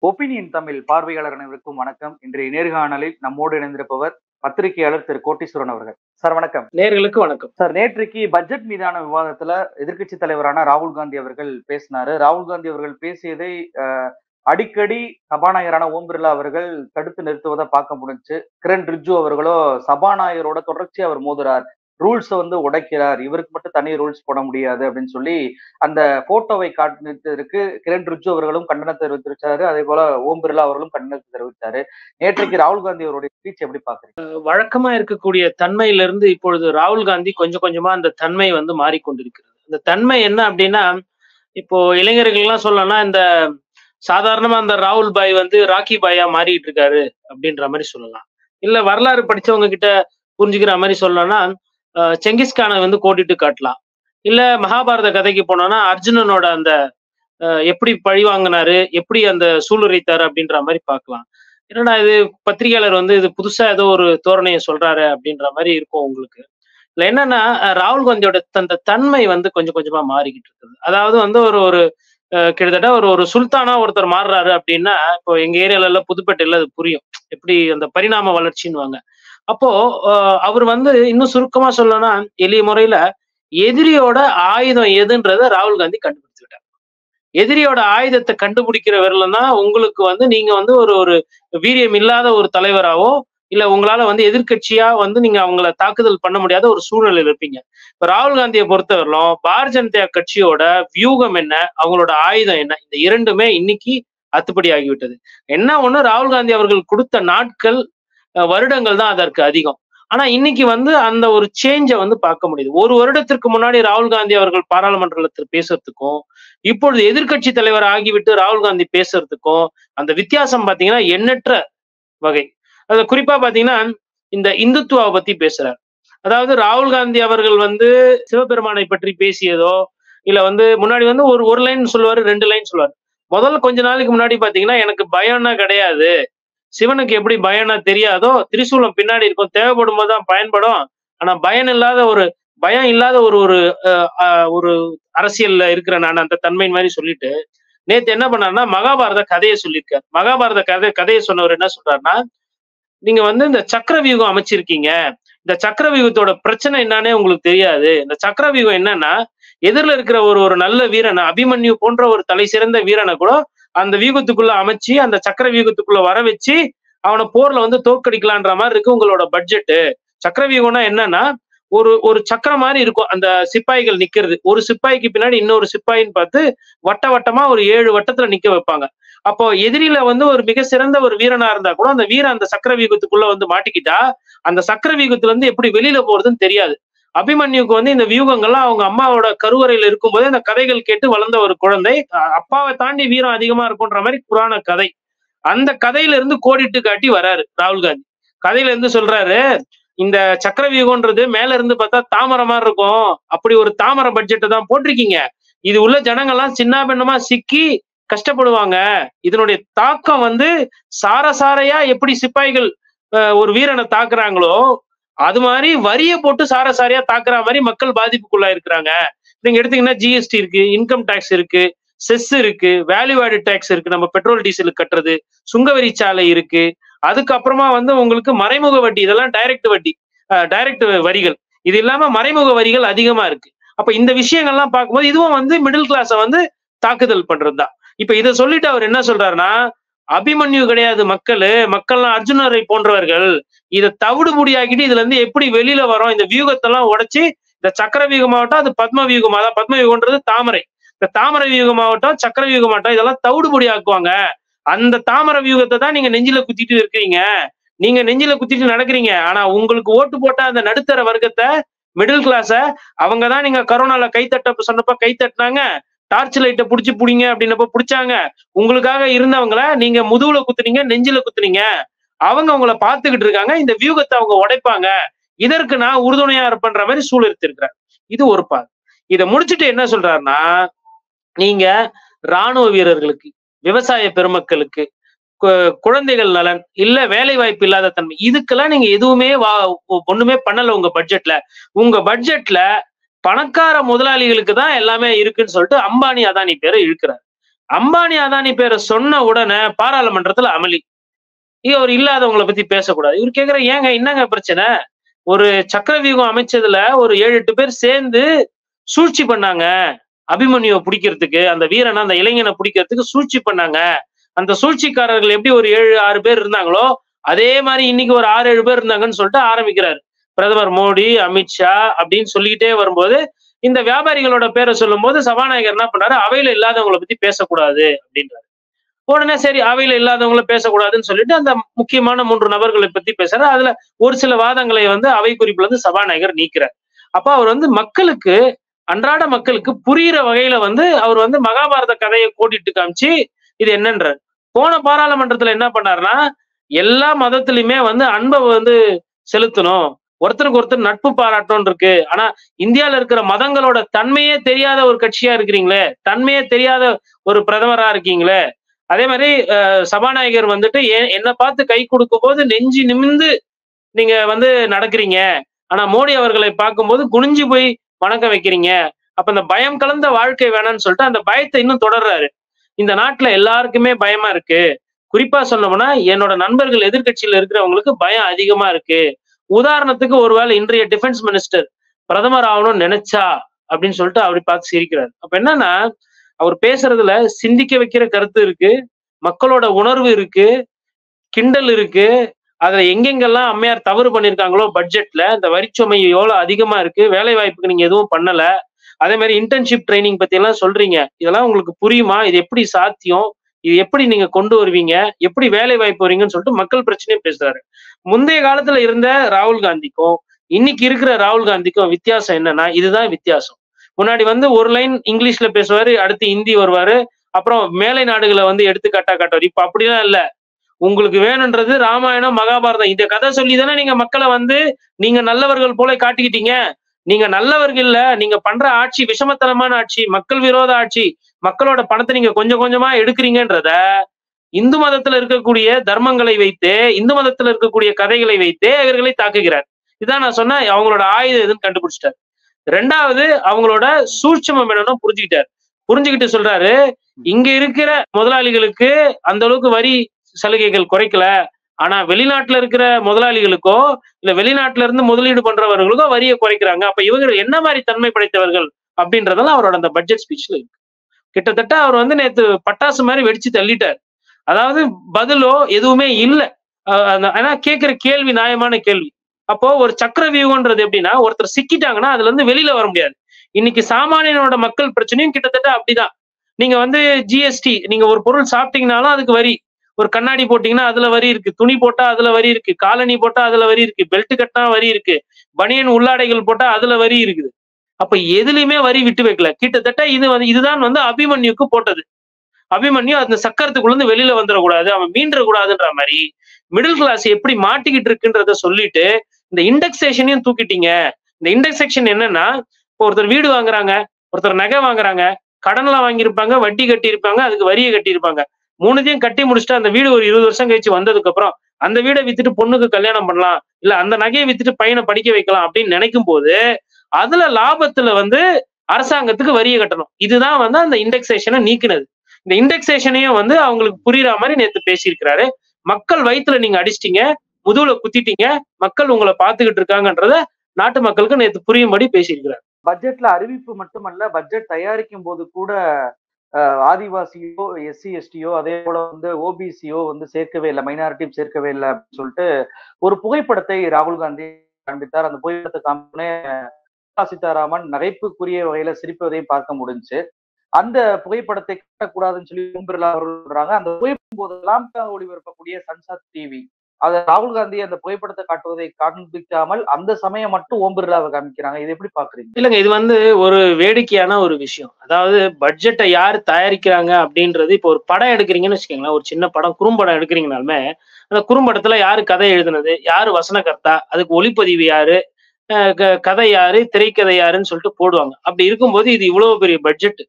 Opinion Tamil பார்வையாளர் அனைவருக்கும் வணக்கம். இன்றைய நேர்காணலில் நம்மோடு இணைந்திருப்பவர் பத்திரிகையாளர் திரு கோட்டீஸ்வரன் அவர்கள். சார் வணக்கம். நேர்களுக்கு வணக்கம். சார், நேற்றைக்கு பட்ஜெட் மீதான விவாதத்துல எதிர்க்கட்சி தலைவரான ராகுல் காந்தி அவர்கள் பேசினாரு. ராகுல் காந்தி அவர்கள் பேசியதை அடிக்கடி சபாநாயகரான ஓம் பிர்லா அவர்கள் தடுத்து நிறுத்துவதை பார்க்க முடிஞ்சு. கிரண் ரிஜ்ஜு அவர்களோ சபாநாயகரோட தொடர்ச்சியா அவர் மோதுறார், ரூல்ஸை உடைக்கிறார், இவருக்கு மட்டும் தனி ரூல்ஸ் போட முடியாது அப்படின்னு சொல்லி அந்த போட்டோவை காட்டினதற்கு கிரண் ரிஜ்ஜு அவர்களும் கண்டனத்தை தெரிவித்திருச்சாரு. அதே போல ஓம் பிர்லா அவர்களும் கண்டனத்தை தெரிவித்தாரு. நேற்றைக்கு ராகுல் காந்தி அவருடைய ஸ்பீச் எப்படி பாக்குறீங்க? வழக்கமா இருக்கக்கூடிய தன்மையிலிருந்து இப்பொழுது ராகுல் காந்தி கொஞ்சம் கொஞ்சமா அந்த தன்மை மாறிக்கொண்டிருக்கிறது. இந்த தன்மை என்ன அப்படின்னா, இப்போ இளைஞர்கள் எல்லாம் சொல்லலாம், இந்த சாதாரணமா அந்த ராகுல் பாய் ராக்கி பாயா மாறிட்டு இருக்காரு அப்படின்ற மாதிரி சொல்லலாம். இல்ல வரலாறு படிச்சவங்க கிட்ட புரிஞ்சுக்கிற மாதிரி சொல்லலாம்னா, செங்கிஸ்கானை கோடிட்டு காட்டலாம். இல்ல மகாபாரத கதைக்கு போனோம்னா அர்ஜுனனோட அந்த எப்படி பழி வாங்கினாரு, எப்படி அந்த சூளுரைத்தாரு அப்படின்ற மாதிரி பார்க்கலாம். என்னடா இது பத்திரிகையாளர் இது புதுசா ஏதோ ஒரு தோரணையை சொல்றாரு அப்படின்ற மாதிரி இருக்கும் உங்களுக்கு. இல்ல என்னன்னா, ராகுல் காந்தியோட அந்த தன்மை கொஞ்சம் கொஞ்சமா மாறிக்கிட்டு இருக்குது. அதாவது ஒரு ஒரு கிட்டத்தட்ட ஒரு ஒரு சுல்தானா ஒருத்தர் மாறுறாரு அப்படின்னா, இப்போ எங்க ஏரியால எல்லாம் புதுப்பேட்டையில அது புரியும், எப்படி அந்த பரிணாம வளர்ச்சின்னு. அப்போ அவர் இன்னும் சுருக்கமா சொல்லணும்னா, எளிய முறையில எதிரியோட ஆயுதம் எதுன்றத ராகுல் காந்தி கண்டுபிடிச்சுக்கிட்டார். எதிரியோட ஆயுதத்தை கண்டுபிடிக்கிற வரலாம் தான் உங்களுக்கு நீங்க ஒரு ஒரு வீரியம் இல்லாத ஒரு தலைவராவோ, இல்ல உங்களால எதிர்கட்சியா நீங்க அவங்கள தாக்குதல் பண்ண முடியாத ஒரு சூழ்நிலையில இருப்பீங்க. இப்ப ராகுல் காந்தியை பொறுத்தவரையிலும் பாரதிய ஜனதா கட்சியோட வியூகம் என்ன, அவங்களோட ஆயுதம் என்ன, இந்த இரண்டுமே இன்னைக்கு அத்துப்படி ஆகிவிட்டது. என்ன ஒண்ணு, ராகுல் காந்தி அவர்கள் கொடுத்த நாட்கள் வருடங்கள் தான் அதற்கு அதிகம். ஆனா இன்னைக்கு அந்த ஒரு சேஞ்ச பார்க்க முடியுது. ஒரு வருடத்திற்கு முன்னாடி ராகுல் காந்தி அவர்கள் பாராளுமன்றத்தில் பேசுறதுக்கும், இப்பொழுது எதிர்கட்சி தலைவர் ஆகிவிட்டு ராகுல் காந்தி பேசுறதுக்கும் அந்த வித்தியாசம் பாத்தீங்கன்னா எண்ணற்ற வகை. அது குறிப்பா பாத்தீங்கன்னா, இந்த இந்துத்துவாவை பத்தி பேசுறார். அதாவது ராகுல் காந்தி அவர்கள் சிவபெருமானை பற்றி பேசியதோ, இல்ல முன்னாடி ஒரு லைன் சொல்லுவாரு, 2 லைன் சொல்லுவாரு. முதல்ல கொஞ்ச நாளைக்கு முன்னாடி பாத்தீங்கன்னா, எனக்கு பயம்னா கிடையாது, சிவனுக்கு எப்படி பயம்னா தெரியாதோ, திரிசூலம் பின்னாடி இருக்கும், தேவைப்படும் போதுதான் பயன்படும், ஆனா பயம் இல்லாத ஒரு ஒரு அரசியல்ல இருக்கிற நான் அந்த தன்மை மாதிரி சொல்லிட்டு, நேத்து என்ன பண்ணாருன்னா மகாபாரத கதையை சொல்லியிருக்காரு. மகாபாரத கதையை சொன்னவர் என்ன சொல்றாருன்னா, நீங்க இந்த சக்கர வியூகம் அமைச்சிருக்கீங்க, இந்த சக்கர வியூகத்தோட பிரச்சனை என்னன்னே உங்களுக்கு தெரியாது. இந்த சக்கர வியூகம் என்னன்னா, எதிரில இருக்கிற ஒரு ஒரு நல்ல வீரனை, அபிமன்யு போன்ற ஒரு தலை சிறந்த வீரனை கூட அந்த வியூகத்துக்குள்ள அமைச்சு, அந்த சக்கர வியூகத்துக்குள்ள வர வச்சு அவனை போர்ல தோற்கடிக்கலான்ற மாதிரி இருக்கு உங்களோட பட்ஜெட். சக்கர வியூகம்னா என்னன்னா, ஒரு ஒரு சக்கரம் மாதிரி இருக்கும், அந்த சிப்பாய்கள் நிக்கிறது. ஒரு சிப்பாய்க்கு பின்னாடி இன்னொரு சிப்பாயின்னு பார்த்து வட்டமா ஒரு 7 வட்டத்துல நிக்க வைப்பாங்க. அப்போ எதிரில ஒரு மிக சிறந்த ஒரு வீரனா இருந்தா கூட அந்த வீரன் அந்த சக்கர வியூகத்துக்குள்ள மாட்டிக்கிட்டா, அந்த சக்கர வியூகத்துல எப்படி வெளியில போறதுன்னு தெரியாது. அபிமன்யுக்கு இந்த வியூகங்கள்லாம் அவங்க அம்மாவோட கருவறையில இருக்கும்போது அந்த கதைகள் கேட்டு வளர்ந்த ஒரு குழந்தை. அப்பாவை தாண்டி வீரம் அதிகமா இருக்கும்ன்ற மாதிரி புராண கதை. அந்த கதையில இருந்து கோடிட்டு காட்டி வராரு ராகுல் காந்தி. கதையில இருந்து சொல்றாரு, இந்த சக்கர வியூகம்ன்றது மேல இருந்து பார்த்தா தாமரை மாதிரி இருக்கும், அப்படி ஒரு தாமரை பட்ஜெட்டை தான் போட்டிருக்கீங்க, இது உள்ள ஜனங்கள்லாம் சின்ன பின்னமா சிக்கி கஷ்டப்படுவாங்க, இதனுடைய தாக்கம் சாரசாரையா எப்படி சிப்பாய்கள் ஒரு வீரனை தாக்குறாங்களோ அது மாதிரி வரிய போட்டு சாரசாரியா தாக்குற மாதிரி மக்கள் பாதிப்புக்குள்ளா இருக்கிறாங்க. நீங்க எடுத்தீங்கன்னா ஜிஎஸ்டி இருக்கு, இன்கம் டாக்ஸ் இருக்கு, செஸ் இருக்கு, வேல்யூ ஆடட் டாக்ஸ் இருக்கு, நம்ம பெட்ரோல் டீசலுக்கு கட்டுறது, சுங்கவரி சாலை இருக்கு, அதுக்கப்புறமா உங்களுக்கு மறைமுக வட்டி, இதெல்லாம் டைரக்ட் வட்டி, டைரக்ட் வரிகள், இது இல்லாம மறைமுக வரிகள் அதிகமா இருக்கு. அப்ப இந்த விஷயங்கள்லாம் பார்க்கும்போது இதுவும் மிடில் கிளாஸை தாக்குதல் பண்றதுதான். இப்ப இதை சொல்லிட்டு அவர் என்ன சொல்றாருன்னா, அபிமன்யு கிடையாது மக்கள்லாம் அர்ஜுனரை போன்றவர்கள், இதை தவிடு முடியாக்கிட்டு இதுல இருந்து எப்படி வெளியில வரோம், இந்த வியூகத்தெல்லாம் உடைச்சு, இந்த சக்கர வியூகமாகட்டும், அது பத்ம வியூகம், அதான் பத்ம வியூகம்ன்றது தாமரை, இந்த தாமரை வியூகமாகட்டும் சக்கர வியூகமாகட்டும் இதெல்லாம் தவிடு முடியாக்குவாங்க. அந்த தாமரை வியூகத்தை தான் நீங்க நெஞ்சில குத்திட்டு இருக்கிறீங்க, நீங்க நெஞ்சில குத்திட்டு நடக்கிறீங்க. ஆனா உங்களுக்கு ஓட்டு போட்ட அந்த நடுத்தர வர்க்கத்தை, மிடில் கிளாஸ, அவங்கதான் நீங்க கரோனால கைத்தட்ட சொன்னப்ப கை தட்டினாங்க, டார்ச் லைட்டை புடிச்சு புடிங்க அப்படின்னப்ப புடிச்சாங்க, உங்களுக்காக இருந்தவங்கள நீங்க முதுகுல குத்துனீங்க, நெஞ்சில குத்துனீங்க, அவங்க உங்களை பார்த்துக்கிட்டு இருக்காங்க, இந்த வியூகத்தை அவங்க உடைப்பாங்க, இதற்கு நான் உறுதுணையா இருப்பேன்ற மாதிரி சூழலிருக்கிறார். இது ஒரு பார். இதை முடிச்சுட்டு என்ன சொல்றாருன்னா, நீங்க ராணுவ வீரர்களுக்கு, விவசாய பெருமக்களுக்கு, குழந்தைகள் நலன், இல்ல வேலை வாய்ப்பு இல்லாத தன்மை, இதுக்கெல்லாம் நீங்க எதுவுமே ஒண்ணுமே பண்ணல உங்க பட்ஜெட்ல. உங்க பட்ஜெட்ல பணக்கார முதலாளிகளுக்கு தான் எல்லாமே இருக்குன்னு சொல்லிட்டு அம்பானி அதானி பேரை இழுக்கிறார். அம்பானி அதானி பேரை சொன்ன உடனே பாராளுமன்றத்துல அமளி. அவர் இல்லாதவங்களை பத்தி பேசக்கூடாது. இவர் கேக்குற, ஏங்க என்னங்க பிரச்சனை? ஒரு சக்கரவியூகம் அமைச்சதுல ஒரு 7-8 பேர் சேர்ந்து சூழ்ச்சி பண்ணாங்க. அபிமன்யுவை பிடிக்கிறதுக்கு, அந்த வீரனை, அந்த இளைஞனை பிடிக்கிறதுக்கு சூழ்ச்சி பண்ணாங்க. அந்த சூழ்ச்சிக்காரர்கள் எப்படி ஒரு 7-6 பேர் இருந்தாங்களோ அதே மாதிரி இன்னைக்கு ஒரு 6-7 பேர் இருந்தாங்கன்னு சொல்லிட்டு ஆரம்பிக்கிறாரு பிரதமர் மோடி, அமித்ஷா அப்படின்னு சொல்லிக்கிட்டே வரும்போது, இந்த வியாபாரிகளோட பேரை சொல்லும் போது சபாநாயகர் என்ன பண்றாரு, அவையில இல்லாதவங்களை பத்தி பேசக்கூடாது அப்படின்றாரு. உடனே சரி, அவையில இல்லாதவங்கள பேசக்கூடாதுன்னு சொல்லிட்டு அந்த முக்கியமான 3 நபர்களை பத்தி பேசுறாரு. அதுல ஒரு சில வாதங்களை அவை குறிப்புல இருந்து சபாநாயகர் நீக்கிறார். அப்ப அவர் மக்களுக்கு, அன்றாட மக்களுக்கு புரியுற வகையில அவர் மகாபாரத கதையை கோடிட்டு காமிச்சு இது என்னன்றார். போன பாராளுமன்றத்துல என்ன பண்ணாருன்னா, எல்லா மதத்திலுமே அன்பை செலுத்தணும், ஒருத்தருக்கு ஒருத்தர் நட்பு பாராட்டணும் இருக்கு. ஆனா இந்தியால இருக்கிற மதங்களோட தன்மையே தெரியாத ஒரு கட்சியா இருக்கிறீங்களே, தன்மையே தெரியாத ஒரு பிரதமரா இருக்கீங்களே. அதே மாதிரி சபாநாயகர் என்ன பார்த்து கை கொடுக்கும் போது நெஞ்சு நிமிந்து நீங்க நடக்கிறீங்க. ஆனா மோடி அவர்களை பார்க்கும்போது குனிஞ்சு போய் வணக்கம் வைக்கிறீங்க. அப்ப அந்த பயம் கலந்த வாழ்க்கை வேணாம்னு சொல்லிட்டு அந்த பயத்தை இன்னும் தொடர்றாரு. இந்த நாட்டுல எல்லாருக்குமே பயமா இருக்கு. குறிப்பா சொன்னோம்னா என்னோட நண்பர்கள் எதிர்கட்சியில இருக்கிறவங்களுக்கு பயம் அதிகமா இருக்கு. உதாரணத்துக்கு ஒருவேளை இன்றைய டிஃபென்ஸ் மினிஸ்டர் பிரதமர் ஆகணும்னு நினைச்சா அப்படின்னு சொல்லிட்டு அப்படி பார்த்து சிரிக்கிறார். அப்ப என்னன்னா, அவர் பேசுறதுல சிந்திக்க வைக்கிற கருத்து இருக்கு, மக்களோட உணர்வு இருக்கு, கிண்டல் இருக்கு. அதுல எங்கெங்கெல்லாம் அம்மையார் தவறு பண்ணிருக்காங்களோ பட்ஜெட்ல, இந்த வரிச்சுமை எவ்வளவு அதிகமா இருக்கு, வேலை வாய்ப்புக்கு நீங்க எதுவும் பண்ணல, அதே மாதிரி இன்டர்ன்ஷிப் ட்ரைனிங் பத்தி எல்லாம் சொல்றீங்க, இதெல்லாம் உங்களுக்கு புரியுமா, இது எப்படி சாத்தியம், இது எப்படி நீங்க கொண்டு வருவீங்க, எப்படி வேலை வாய்ப்பு வரீங்கன்னு சொல்லிட்டு மக்கள் பிரச்சனையும் பேசுறாரு. முந்தைய காலத்துல இருந்த ராகுல் காந்திக்கும் இன்னைக்கு இருக்கிற ராகுல் காந்திக்கும் வித்தியாசம் என்னன்னா, இதுதான் வித்தியாசம். முன்னாடி ஒரு லைன் இங்கிலீஷ்ல பேசுவாரு, அடுத்து ஹிந்தி வருவாரு, அப்புறம் மேலை நாடுகளை எடுத்துக்காட்டா காட்டுவாரு. இப்ப அப்படிலாம் இல்ல. உங்களுக்கு வேணும்ன்றது ராமாயணம், மகாபாரதம். இந்த கதை சொல்லிதானே நீங்க மக்களை நீங்க நல்லவர்கள் போல காட்டிக்கிட்டீங்க. நீங்க நல்லவர்கள் இல்ல, நீங்க பண்ற ஆட்சி விஷமத்தனமான ஆட்சி, மக்கள் விரோத ஆட்சி, மக்களோட பணத்தை நீங்க கொஞ்சம் கொஞ்சமா எடுக்கிறீங்கன்றத இந்து மதத்துல இருக்கக்கூடிய தர்மங்களை வைத்து, இந்து மதத்துல இருக்கக்கூடிய கதைகளை வைத்தே இவர்களை தாக்குகிறார். இதான் நான் சொன்ன அவங்களோட ஆயுதம் எதுன்னு கண்டுபிடிச்சிட்டார். ரெண்டாவது, அவங்களோட சூட்சமம் என்னன்னு புரிஞ்சுக்கிட்டு சொல்றாரு, இங்க இருக்கிற முதலாளிகளுக்கு அந்த அளவுக்கு வரி சலுகைகள் குறைக்கல, ஆனா வெளிநாட்டுல இருக்கிற முதலாளிகளுக்கோ இல்ல வெளிநாட்டுல இருந்து முதலீடு பண்றவர்களுக்கோ வரியை குறைக்கிறாங்க. அப்ப இவங்க என்ன மாதிரி தன்மை படைத்தவர்கள் அப்படின்றதெல்லாம் அவரோட அந்த பட்ஜெட் ஸ்பீச்ல இருக்கு. கிட்டத்தட்ட அவர் நேத்து பட்டாசு மாதிரி வெடிச்சு தள்ளிட்டார். அதாவது பதிலோ எதுவுமே இல்லை. ஆனா கேட்கிற கேள்வி நியாயமான கேள்வி. அப்போ ஒரு சக்கர வியூகம்ன்றது எப்படின்னா, ஒருத்தர் சிக்கிட்டாங்கன்னா அதுல இருந்து வெளியில வர முடியாது. இன்னைக்கு சாமானியனோட மக்கள் பிரச்சனையும் கிட்டத்தட்ட அப்படிதான். நீங்க ஜிஎஸ்டி, நீங்க ஒரு பொருள் சாப்பிட்டீங்கன்னாலும் அதுக்கு வரி, ஒரு கண்ணாடி போட்டீங்கன்னா அதுல வரி இருக்கு, துணி போட்டா அதுல வரி இருக்கு, காலனி போட்டா அதுல வரி இருக்கு, பெல்ட் கட்டினா வரி இருக்கு, பனியன் உள்ளாடைகள் போட்டா அதுல வரி இருக்குது. அப்ப எதுலையுமே வரி விட்டு வைக்கல. கிட்டத்தட்ட இதுதான் அபிமன்யுக்கு போட்டது. அபிமன்யு அந்த சக்கரத்துக்குள்ள இருந்து வெளியில வந்துடக்கூடாது, அவன் மீண்டக்கூடாதுன்ற மாதிரி மிடில் கிளாஸ் எப்படி மாட்டிக்கிட்டு இருக்குன்றத சொல்லிட்டு இந்த இண்டெக்ஸேஷனையும் தூக்கிட்டீங்க. இந்த இண்டெக்ஸேஷன் என்னன்னா, ஒருத்தர் வீடு வாங்குறாங்க, ஒருத்தர் நகை வாங்குறாங்க, கடன்லாம் வாங்கியிருப்பாங்க, வட்டி கட்டி இருப்பாங்க, அதுக்கு வரியை கட்டியிருப்பாங்க. மூணுத்தையும் கட்டி முடிச்சுட்டு அந்த வீடு ஒரு 20 வருஷம் கழிச்சு வந்ததுக்கு அப்புறம் அந்த வீடை வித்துட்டு பொண்ணுக்கு கல்யாணம் பண்ணலாம், இல்ல அந்த நகையை வித்துட்டு பையனை படிக்க வைக்கலாம் அப்படின்னு நினைக்கும் போது அதுல லாபத்துல அரசாங்கத்துக்கு வரியை கட்டணும். இதுதான் அந்த இண்டெக்ஸேஷனை நீக்கினது. இந்த இண்டெக்ஸேஷனையும் அவங்களுக்கு புரியுற மாதிரி நேத்து பேசியிருக்கிறாரு. மக்கள் வயிற்றுல நீங்க அடிச்சிட்டீங்க, முதுகுல குத்திட்டீங்க, மக்கள் உங்களை பார்த்துக்கிட்டு இருக்காங்கன்றத நாட்டு மக்களுக்கு நேத்து புரியும்படி பேசியிருக்கிறார். பட்ஜெட்ல அறிவிப்பு மட்டுமல்ல, பட்ஜெட் தயாரிக்கும் போது கூட ஆதிவாசியோ எஸ்சி எஸ்டியோ அதே போல ஓபிசியோ சேர்க்கவே இல்லை, மைனாரிட்டியும் சேர்க்கவே இல்லை அப்படின்னு சொல்லிட்டு ஒரு புகைப்படத்தை ராகுல் காந்தி காண்பித்தார். அந்த புகைப்படத்தை காமினே சீதாராமன் நகைப்புக்குரிய வகையில சிரிப்பதையும் பார்க்க முடிஞ்சு. அந்த புகைப்படத்தை காட்டக்கூடாதுன்னு சொல்லி ஓம் பிர்லா அவர்கள் சொல்றாங்க. அந்த புகைப்படும் போதெல்லாம் ஒளிபரப்பக்கூடிய சன்சாத் டிவி அதை ராகுல் காந்தி அந்த புகைப்படத்தை காட்டுவதை காண்பிக்காமல் அந்த சமயம் மட்டும் ஓம் பிர்லாவை காமிக்கிறாங்க. இது எப்படி பாக்குறீங்க? இல்லைங்க, இது ஒரு வேடிக்கையான ஒரு விஷயம். அதாவது பட்ஜெட்டை யார் தயாரிக்கிறாங்க அப்படின்றது, இப்போ ஒரு படம் எடுக்கிறீங்கன்னு வச்சுக்கோங்களேன், ஒரு சின்ன படம் குறும்படம் எடுக்கிறீங்கனாலுமே அந்த குறும்படத்துல யாரு கதை எழுதுனது, யாரு வசனகர்த்தா, அதுக்கு ஒளிப்பதிவு யாரு, கதை யாரு, திரைக்கதை யாருன்னு சொல்லிட்டு போடுவாங்க. அப்படி இருக்கும்போது இது இவ்வளவு பெரிய பட்ஜெட்,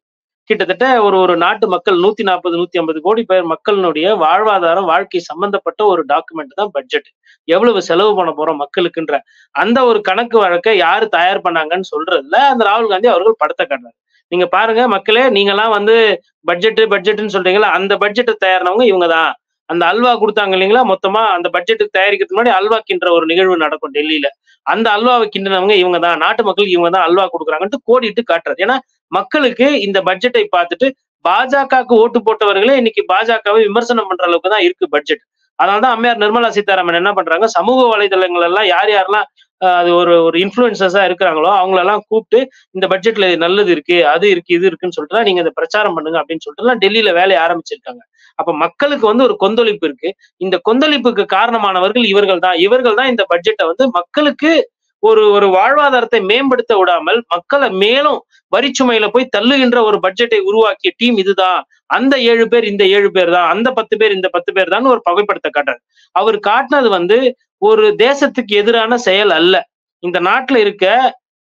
கிட்டத்தட்ட ஒரு நாட்டு மக்கள் 140-150 கோடி பேர் மக்களுடைய வாழ்வாதாரம், வாழ்க்கை சம்பந்தப்பட்ட ஒரு டாக்குமெண்ட் தான் பட்ஜெட். எவ்வளவு செலவு பண்ண போறோம் மக்களுக்குன்ற அந்த ஒரு கணக்கு வழக்கை யாரு தயார் பண்ணாங்கன்னு சொல்றதுல அந்த ராகுல் காந்தி அவர்கள் படத்தை காட்டுறாரு. நீங்க பாருங்க மக்களே, நீங்கலாம் வந்து பட்ஜெட்ன்னு சொல்றீங்கல்ல, அந்த பட்ஜெட்ட தயாரினவங்க இவங்க தான். அந்த அல்வா குடுத்தாங்க இல்லைங்களா? மொத்தமா அந்த பட்ஜெட்டுக்கு தயாரிக்கிறதுக்கு முன்னாடி அல்வா கிண்டுற ஒரு நிகழ்வு நடக்கும் டெல்லியில. அந்த அல்வாவ கிண்டுனவங்க இவங்க தான். நாட்டு மக்களுக்கு இவங்க தான் அல்வா குடுக்குறாங்கன்ட்டு கோடிட்டு காட்டுறாரு. ஏன்னா, மக்களுக்கு இந்த பட்ஜெட்டை பார்த்துட்டு பாஜகவுக்கு ஓட்டு போட்டவர்களே இன்னைக்கு பாஜகவை விமர்சனம் பண்ற அளவுக்கு தான் இருக்கு பட்ஜெட். அதனால தான் அம்மையார் நிர்மலா சீதாராமன் என்ன பண்றாங்க, சமூக வலைதளங்கள் எல்லாம் யார் யாரெல்லாம் அது ஒரு ஒரு இன்ஃப்ளூயன்சர்ஸா இருக்கிறாங்களோ அவங்களெல்லாம் கூப்பிட்டு இந்த பட்ஜெட்ல நல்லது இருக்கு, அது இருக்கு, இது இருக்குன்னு சொல்லிட்டு நீங்க இத பிரச்சாரம் பண்ணுங்க அப்படின்னு சொல்லிட்டு டெல்லியில வேலைய ஆரம்பிச்சிருக்காங்க. அப்ப மக்களுக்கு வந்து ஒரு கொந்தளிப்பு இருக்கு. இந்த கொந்தளிப்புக்கு காரணமானவர்கள் இவர்கள் தான். இவர்கள் தான் இந்த பட்ஜெட்ட வந்து மக்களுக்கு ஒரு ஒரு வாழ்வாதாரத்தை மேம்படுத்த விடாமல் மக்களை மேலும் வரிச்சுமையில போய் தள்ளுகின்ற ஒரு பட்ஜெட்டை உருவாக்கிய டீம் இதுதான். அந்த 7 பேர் இந்த 7 பேர் தான், அந்த 10 பேர் இந்த 10 பேர் தான் ஒரு புகைப்படத்தை காட்டுறாரு. அவர் காட்டினது வந்து ஒரு தேசத்துக்கு எதிரான செயல் அல்ல. இந்த நாட்டுல இருக்க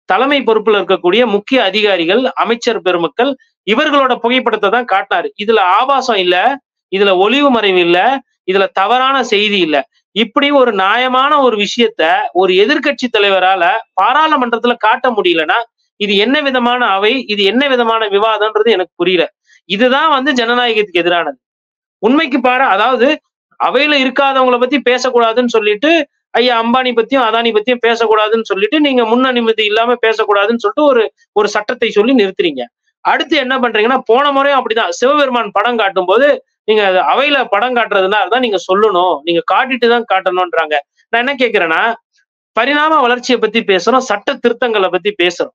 தலைமை பொறுப்புல இருக்கக்கூடிய முக்கிய அதிகாரிகள், அமைச்சர் பெருமக்கள் இவர்களோட புகைப்படத்தை தான் காட்டினாரு. இதுல ஆபாசம் இல்ல, இதுல ஒளிவு மறைவு இல்ல, இதுல தவறான செய்தி இல்ல. இப்படி ஒரு நியாயமான ஒரு விஷயத்த ஒரு எதிர்க்கட்சி தலைவரால பாராளுமன்றத்துல காட்ட முடியலன்னா இது என்ன விதமான அவை, இது என்ன விதமான விவாதம்ன்றது எனக்கு புரியல. இதுதான் வந்து ஜனநாயகத்துக்கு எதிரானது. உண்மைக்கு அதாவது அவையில இருக்காதவங்களை பத்தி பேசக்கூடாதுன்னு சொல்லிட்டு ஐயா அம்பானி பத்தியும் அதானி பத்தியும் பேசக்கூடாதுன்னு சொல்லிட்டு நீங்க முன் அனுமதி இல்லாம பேசக்கூடாதுன்னு சொல்லிட்டு ஒரு சட்டத்தை சொல்லி நிறுத்துறீங்க. அடுத்து என்ன பண்றீங்கன்னா, போன முறையும் அப்படிதான் சிவபெருமான் படம் காட்டும் போது நீங்க அவையில படம் காட்டுறதுன்னா அதான் நீங்க சொல்லணும், நீங்க காட்டிட்டு தான் காட்டணும்ன்றாங்க. நான் என்ன கேட்கிறேன்னா, பரிணாம வளர்ச்சியை பத்தி பேசுறோம், சட்ட திருத்தங்களை பத்தி பேசுறோம்.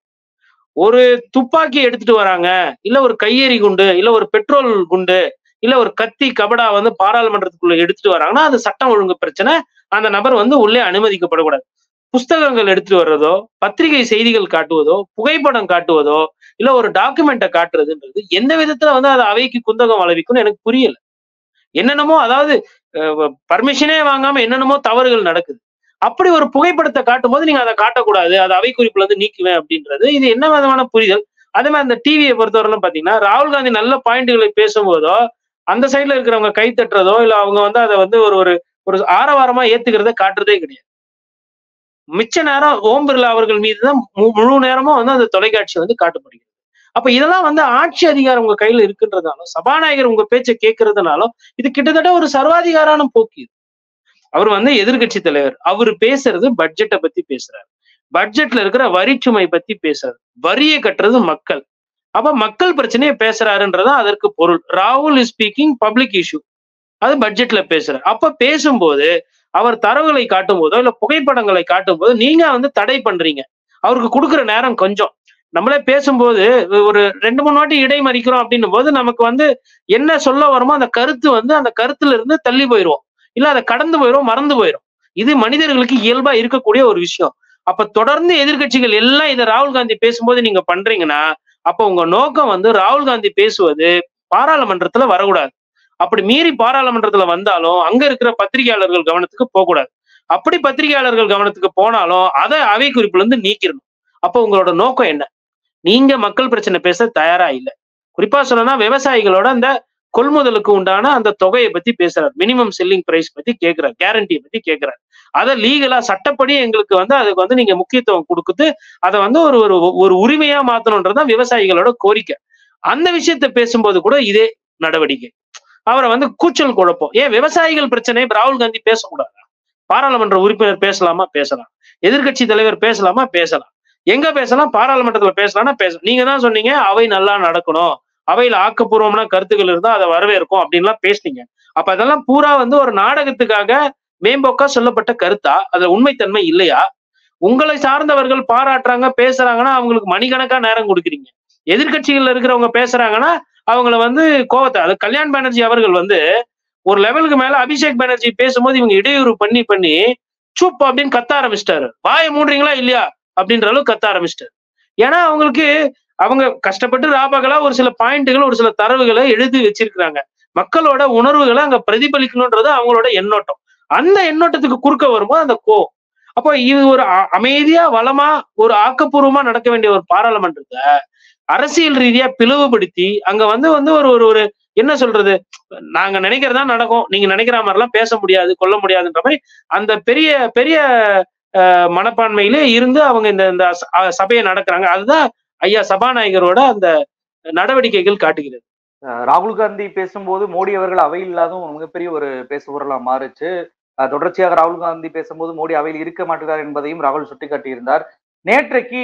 ஒரு துப்பாக்கி எடுத்துட்டு வராங்க, இல்ல ஒரு கையெறி குண்டு, இல்ல ஒரு பெட்ரோல் குண்டு, இல்ல ஒரு கத்தி கபடா வந்து பாராளுமன்றத்துக்குள்ள எடுத்துட்டு வராங்கன்னா அது சட்டம் ஒழுங்கு பிரச்சனை. அந்த நபர் வந்து உள்ளே அனுமதிக்கப்படக்கூடாது. புஸ்தகங்கள் எடுத்துட்டு வர்றதோ, பத்திரிகை செய்திகள் காட்டுவதோ, புகைப்படம் காட்டுவதோ, இல்ல ஒரு டாக்குமெண்ட்டை காட்டுறதுன்றது எந்த விதத்துல வந்து அது அவைக்கு குந்தகம் விளைவிக்கும்னு எனக்கு புரியல. என்னென்னமோ அதாவது பர்மிஷனே வாங்காம என்னென்னமோ தவறுகள் நடக்குது. அப்படி ஒரு புகைப்படத்தை காட்டும் போது நீங்க அதை காட்டக்கூடாது, அதை அவை குறிப்புல இருந்து நீக்குவேன் அப்படின்றது இது என்ன விதமான புரிதல்? அதே மாதிரி அந்த டிவியை பொறுத்தவரையிலும் பாத்தீங்கன்னா, ராகுல் காந்தி நல்ல பாயிண்ட்களை பேசும்போதோ அந்த சைட்ல இருக்கிறவங்க கை தட்டுறதோ இல்ல அவங்க வந்து அதை வந்து ஒரு ஒரு ஒரு ஆரவாரமா ஏத்துக்கிறத காட்டுறதே கிடையாது. மிச்ச நேரம் ஓம் பிர்லா அவர்கள் மீதுதான் முழு நேரமும் வந்து அந்த தொலைக்காட்சி வந்து காட்டப்படுகிறது. அப்ப இதெல்லாம் வந்து ஆட்சி அதிகாரம் உங்க கையில இருக்குன்றதாலும், சபாநாயகர் உங்க பேச்சை கேட்கறதுனாலும் இது கிட்டத்தட்ட ஒரு சர்வாதிகாரான போக்கு. அவர் வந்து எதிர்கட்சி தலைவர். அவரு பேசுறது பட்ஜெட்டை பத்தி பேசுறாரு. பட்ஜெட்ல இருக்கிற வரிச்சுமை பத்தி பேசுறாரு. வரியை கட்டுறது மக்கள். அப்ப மக்கள் பிரச்சனையை பேசுறாருன்றதான் அதற்கு பொருள். ராகுல் இஸ் ஸ்பீக்கிங் பப்ளிக் இஷ்யூ. அது பட்ஜெட்ல பேசுறாரு. அப்ப பேசும்போது அவர் தரவுகளை காட்டும் போதோ இல்ல புகைப்படங்களை காட்டும் போது நீங்க வந்து தடை பண்றீங்க. அவருக்கு கொடுக்குற நேரம் கொஞ்சம். நம்மளே பேசும்போது ஒரு 2-3 வாட்டி இடைமறிக்கிறோம் அப்படின்னும் போது நமக்கு வந்து என்ன சொல்ல வருமோ அந்த கருத்து வந்து அந்த கருத்துல இருந்து தள்ளி போயிடுவோம். இல்ல அதை கடந்து போயிடும், மறந்து போயிடும். இது மனிதர்களுக்கு இயல்பா இருக்கக்கூடிய ஒரு விஷயம். அப்ப தொடர்ந்து எதிர்கட்சிகள் எல்லாம் இதை ராகுல் காந்தி பேசும்போது நீங்க பண்றீங்கன்னா, அப்ப உங்க நோக்கம் வந்து ராகுல் காந்தி பேசுவது பாராளுமன்றத்துல வரக்கூடாது. அப்படி மீறி பாராளுமன்றத்துல வந்தாலும் அங்க இருக்கிற பத்திரிகையாளர்கள் கவனத்துக்கு போகக்கூடாது. அப்படி பத்திரிகையாளர்கள் கவனத்துக்கு போனாலும் அதை அவை குறிப்புல இருந்து நீக்கிடணும். அப்ப உங்களோட நோக்கம் என்ன? நீங்க மக்கள் பிரச்சனை பேச தயாரா இல்ல. குறிப்பா சொல்லணும்னா விவசாயிகளோட அந்த கொள்முதலுக்கு உண்டான அந்த தொகையை பத்தி பேசுறாரு. மினிமம் செல்லிங் பிரைஸ் பத்தி கேட்கிறார், கேரண்டியை பத்தி கேட்கிறார். அதை லீகலா சட்டப்படி எங்களுக்கு வந்து அதுக்கு வந்து நீங்க முக்கியத்துவம் கொடுக்குது, அதை வந்து ஒரு ஒரு உரிமையா மாத்தணும்ன்றதுதான் விவசாயிகளோட கோரிக்கை. அந்த விஷயத்த பேசும்போது கூட இதே நடவடிக்கை. அவரை வந்து கூச்சல் குழப்பம். ஏன் விவசாயிகள் பிரச்சனை ராகுல் காந்தி பேசக்கூடாதா? பாராளுமன்ற உறுப்பினர் பேசலாமா? பேசலாம். எதிர்கட்சி தலைவர் பேசலாமா? பேசலாம். எங்க பேசலாம்? பாராளுமன்றத்துல பேசலாம்னா பேசலாம். நீங்க தான் சொன்னீங்க அவை நல்லா நடக்கணும், அவையில ஆக்கப்பூர்வமான கருத்துக்கள் இருந்தா அதை வரவேற்கும் அப்படின்லாம் பேசுனீங்க. அப்ப அதெல்லாம் பூரா வந்து ஒரு நாடகத்துக்காக மேம்போக்கா சொல்லப்பட்ட கருத்தா? அதுல உண்மைத்தன்மை இல்லையா? உங்களை சார்ந்தவர்கள் பாராட்டுறாங்க பேசுறாங்கன்னா அவங்களுக்கு மணிக்கணக்கா நேரம் கொடுக்குறீங்க. எதிர்கட்சிகள்ல இருக்கிறவங்க பேசுறாங்கன்னா அவங்கள வந்து கோவத்தை அது கல்யாண் பானர்ஜி அவர்கள் வந்து ஒரு லெவலுக்கு மேல அபிஷேக் பானர்ஜி பேசும்போது இவங்க இடையூறு பண்ணி சூப் அப்படின்னு கத்த ஆரம்பிச்சிட்டாரு. வாயை மூடுறீங்களா இல்லையா அப்படின்ற அளவுக்கு கத்த ஆரம்பிச்சிட்டாரு. ஏன்னா அவங்களுக்கு அவங்க கஷ்டப்பட்டு ராபகலா ஒரு சில பாயிண்ட்டுகள் ஒரு சில தரவுகளை எழுதி வச்சிருக்கிறாங்க. மக்களோட உணர்வுகளை அங்க பிரதிபலிக்கணும்ன்றது அவங்களோட எண்ணோட்டம். அந்த எண்ணோட்டத்துக்கு குறுக்க வரும்போது அந்த கோவம். அப்போ இது ஒரு அமைதியா வளமா ஒரு ஆக்கப்பூர்வமா நடக்க வேண்டிய ஒரு பாராளுமன்றத்தை அரசியல் ரீதியா பிளவுபடுத்தி அங்க வந்து ஒரு ஒரு என்ன சொல்றது, நாங்க நினைக்கிறதா நடக்கும், நீங்க நினைக்கிற மாதிரி எல்லாம் பேச முடியாது, கொல்ல முடியாதுன்ற மாதிரி அந்த பெரிய பெரிய மனப்பான்மையிலே இருந்து அவங்க இந்த சபையை நடக்கிறாங்க. அதுதான் ஐயா சபாநாயகரோட அந்த நடவடிக்கைகள் காட்டுகிறது. ராகுல் காந்தி பேசும்போது மோடி அவர்கள் அவையில் இல்லாததும் ஒரு மிகப்பெரிய ஒரு பேசுபொருளா மாறுச்சு. தொடர்ச்சியாக ராகுல் காந்தி பேசும்போது மோடி அவையில் இருக்க மாட்டுகிறார் என்பதையும் ராகுல் சுட்டிக்காட்டியிருந்தார். நேற்றைக்கு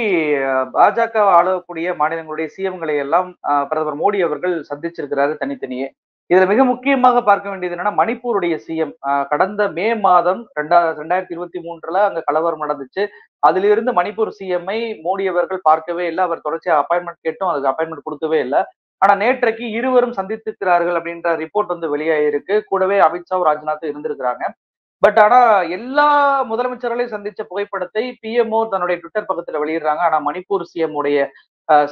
பாஜக ஆளக்கூடிய மாநிலங்களுடைய சிஎம்களை எல்லாம் பிரதமர் மோடி அவர்கள் சந்திச்சிருக்கிறாரு தனித்தனியே. இதுல மிக முக்கியமாக பார்க்க வேண்டியது என்னன்னா மணிப்பூருடைய சிஎம் கடந்த மே மாதம் 2023 அங்க கலவரம் நடந்துச்சு. அதிலிருந்து மணிப்பூர் சிஎம்ஐ மோடி அவர்கள் பார்க்கவே இல்லை. அவர் தொடர்ச்சியா அப்பாயின்மெண்ட் கேட்டும் அதுக்கு அப்பாயின்மெண்ட் கொடுக்கவே இல்லை. ஆனா நேற்றைக்கு இருவரும் சந்தித்திருக்கிறார்கள் அப்படின்ற ரிப்போர்ட் வந்து வெளியாயிருக்கு. கூடவே அமித்ஷாவும் ராஜ்நாத்தும் இருந்திருக்கிறாங்க. பட் ஆனா எல்லா முதலமைச்சர்களையும் சந்திச்ச புகைப்படத்தை பிஎம்ஓ தன்னுடைய ட்விட்டர் பக்கத்துல வெளியிடுறாங்க. ஆனா மணிப்பூர் சிஎம் உடைய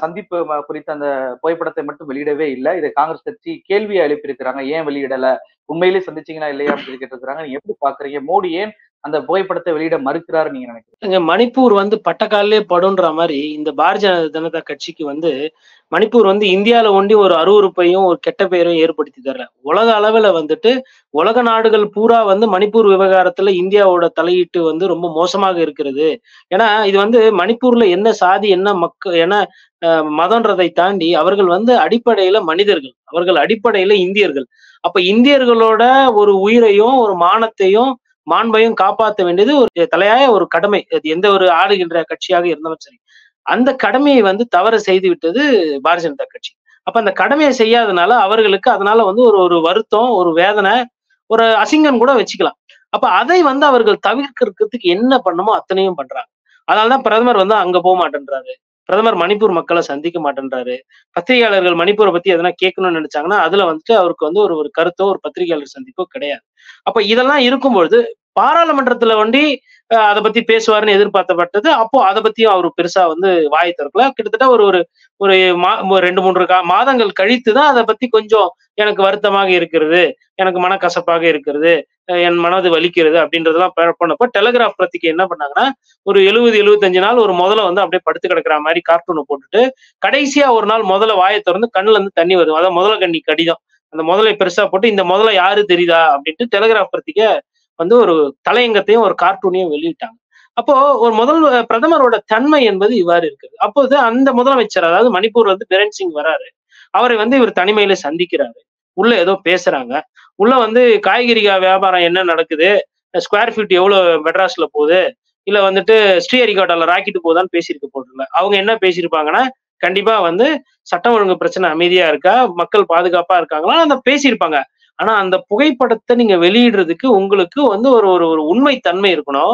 சந்திப்பு குறித்த அந்த புகைப்படத்தை மட்டும் வெளியிடவே இல்லை. இதை காங்கிரஸ் கட்சி கேள்வியை எழுப்பியிருக்கிறாங்க. ஏன் வெளியிடல? உண்மையிலேயே சந்திச்சீங்களா இல்லையா அப்படின்னு கேட்டிருக்கிறாங்க. நீங்க எப்படி பாக்குறீங்க? மோடி ஏன் அந்த புகைப்படத்தை வெளியிட மறுக்கிறாரு நீங்க நினைக்கிறீங்க? மணிப்பூர் பட்டக்காலே படுன்ற மாதிரி இந்த பாரதிய ஜனதா கட்சிக்கு மணிப்பூர் இந்தியால ஒண்டி ஒரு அருவருப்பையும் ஒரு கெட்ட பெயரையும் ஏற்படுத்தி தர்ற. உலக அளவுல உலக நாடுகள் பூரா மணிப்பூர் விவகாரத்துல இந்தியாவோட தலையீட்டு ரொம்ப மோசமாக இருக்கிறது. ஏன்னா இது மணிப்பூர்ல என்ன சாதி, என்ன என்ன மதம்ன்றதை தாண்டி அவர்கள் அடிப்படையில மனிதர்கள், அவர்கள் அடிப்படையில இந்தியர்கள். அப்ப இந்தியர்களோட ஒரு உயிரையும் ஒரு மானத்தையும் மாண்பையும் காப்பாற்ற வேண்டியது ஒரு தலையாய ஒரு கடமை. அது எந்த ஒரு ஆளுகின்ற கட்சியாக இருந்தாலும் சரி, அந்த கடமையை தவறு செய்து விட்டது பாரதிய ஜனதா கட்சி. அப்ப அந்த கடமையை செய்யாதனால அவர்களுக்கு அதனால ஒரு வருத்தம், ஒரு வேதனை, ஒரு அசிங்கம் கூட வச்சுக்கலாம். அப்ப அதை அவர்கள் தவிர்க்கிறதுக்கு என்ன பண்ணுமோ அத்தனையும் பண்றாங்க. அதனாலதான் பிரதமர் அங்க போக மாட்டேன்றாரு. பிரதமர் மணிப்பூர் மக்களை சந்திக்க மாட்டேன்றாரு. பத்திரிகையாளர்கள் மணிப்பூரை பத்தி எதனா கேட்கணும்னு நினைச்சாங்கன்னா அதுல அவருக்கு ஒரு கருத்தோ ஒரு பத்திரிகையாளர் சந்திப்போ கிடையாது. அப்ப இதெல்லாம் இருக்கும்பொழுது பாராளுமன்றத்துல அதை பத்தி பேசுவாருன்னு எதிர்பார்த்தப்பட்டது. அப்போ அதை பத்தியும் அவரு பெருசா வாயை திறக்கல. கிட்டத்தட்ட ஒரு 2-3 மாதங்கள் கழித்துதான் அதை பத்தி கொஞ்சம் எனக்கு வருத்தமாக இருக்கிறது, எனக்கு மனக்கசப்பாக இருக்கிறது, என் மனது வலிக்கிறது அப்படின்றதெல்லாம் பண்ணப்போ டெலிகிராஃப் பத்திரிகை என்ன பண்ணாங்கன்னா ஒரு 70-75 நாள் ஒரு முதல்ல அப்படியே படுத்து கிடக்குற மாதிரி கார்ட்டூனை போட்டுட்டு கடைசியா ஒரு நாள் முதல்ல வாயை திறந்து கண்ணுல தண்ணி வரும். அதான் முதல கண்ணி கடிதம். அந்த முதலை பெருசா போட்டு இந்த முதல்ல யாரு தெரியுதா அப்படின்ட்டு டெலிகிராஃப் பத்திரிகை ஒரு தலையங்கத்தையும் ஒரு கார்ட்டூனையும் வெளியிட்டாங்க. அப்போ ஒரு பிரதமரோட தன்மை என்பது இவ்வாறு இருக்குது. அப்போது அந்த முதலமைச்சர், அதாவது மணிப்பூர் பிரேன் சிங் வராரு. அவரை இவர் தனிமையில சந்திக்கிறாரு. உள்ள ஏதோ பேசுறாங்க. உள்ள காய்கறி வியாபாரம் என்ன நடக்குது, ஸ்கொயர் ஃபீட் எவ்வளவு மெட்ராஸ்ல போகுது, இல்ல ஸ்ரீஹரிகோட்டால ராக்கெட் போகுதான்னு பேசியிருக்க போட்டுல. அவங்க என்ன பேசியிருப்பாங்கன்னா கண்டிப்பா சட்டம் ஒழுங்கு பிரச்சனை அமைதியா இருக்கா, மக்கள் பாதுகாப்பா இருக்காங்களா, அந்த பேசியிருப்பாங்க. ஆனா அந்த புகைப்படத்தை நீங்க வெளியிடுறதுக்கு உங்களுக்கு ஒரு உண்மை தன்மை இருக்கணும்.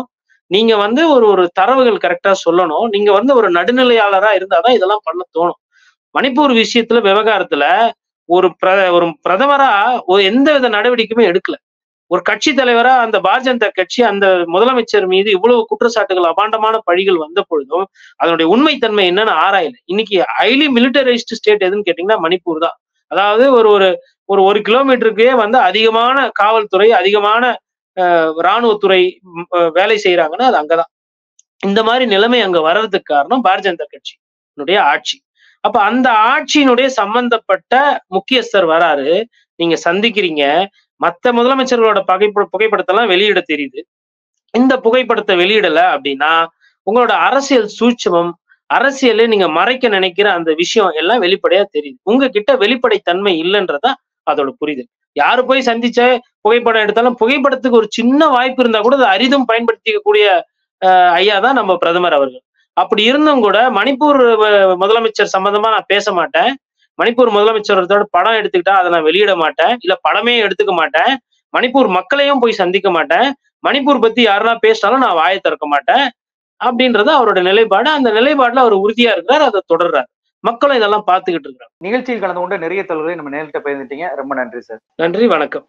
நீங்க ஒரு தரவுகள் கரெக்டா சொல்லணும். நீங்க ஒரு நடுநிலையாளரா இருந்தாதான் இதெல்லாம் பண்ண தோணும். மணிப்பூர் விஷயத்துல விவகாரத்துல ஒரு பிரதமரா எந்த வித நடவடிக்கையுமே எடுக்கல. ஒரு கட்சி தலைவரா அந்த பாரதிய ஜனதா கட்சி அந்த முதலமைச்சர் மீது இவ்வளவு குற்றச்சாட்டுகள், அபாண்டமான பழிகள் வந்த பொழுதும் அதனுடைய உண்மைத்தன்மை என்னன்னு ஆராயல. இன்னைக்கு ஹைலி மிலிட்டரைஸ்டு ஸ்டேட் எதுன்னு கேட்டீங்கன்னா மணிப்பூர் தான். அதாவது ஒரு கிலோமீட்டருக்கே அதிகமான காவல்துறை, அதிகமான இராணுவத்துறை வேலை செய்யறாங்கன்னா அது அங்கதான். இந்த மாதிரி நிலைமை அங்க வர்றதுக்கு காரணம் பாரதிய ஜனதா கட்சியினுடைய ஆட்சி. அப்ப அந்த ஆட்சியினுடைய சம்பந்தப்பட்ட முக்கியஸ்தர் வராரு, நீங்க சந்திக்கிறீங்க. மத்த முதலமைச்சர்களோட புகைப்படத்தெல்லாம் வெளியிட தெரியுது. இந்த புகைப்படத்தை வெளியிடல அப்படின்னா உங்களோட அரசியல் சூட்சமம், அரசியலை நீங்க மறைக்க நினைக்கிற அந்த விஷயம் எல்லாம் வெளிப்படையா தெரியுது. உங்ககிட்ட வெளிப்படை தன்மை இல்லைன்றதா அதோட புரிதல். யாரு போய் சந்திச்ச புகைப்படம் எடுத்தாலும் புகைப்படத்துக்கு ஒரு சின்ன வாய்ப்பு இருந்தா கூட அதை அரிதும் பயன்படுத்திக்கக்கூடிய ஐயா தான் நம்ம பிரதமர் அவர்கள். அப்படி இருந்தும் கூட மணிப்பூர் முதலமைச்சர் சம்பந்தமா நான் பேச மாட்டேன், மணிப்பூர் முதலமைச்சரோட படம் எடுத்துக்கிட்டா அதை நான் வெளியிட மாட்டேன், இல்ல படமே எடுத்துக்க மாட்டேன், மணிப்பூர் மக்களையும் போய் சந்திக்க மாட்டேன், மணிப்பூர் பத்தி யாருன்னா பேசினாலும் நான் வாயை திறக்க மாட்டேன் அப்படின்றது அவரோட நிலைப்பாடு. அந்த நிலைப்பாடுல அவர் உறுதியா இருக்கிறார், அதை தொடர்றாரு. மக்களும் இதெல்லாம் பார்த்துக்கிட்டு இருக்கிறாங்க. நிகழ்ச்சியில் கலந்து கொண்டு நிறைய தகவல்களை நம்ம நேரிட்ட பகிர்ந்துட்டீங்க. ரொம்ப நன்றி சார். நன்றி, வணக்கம்.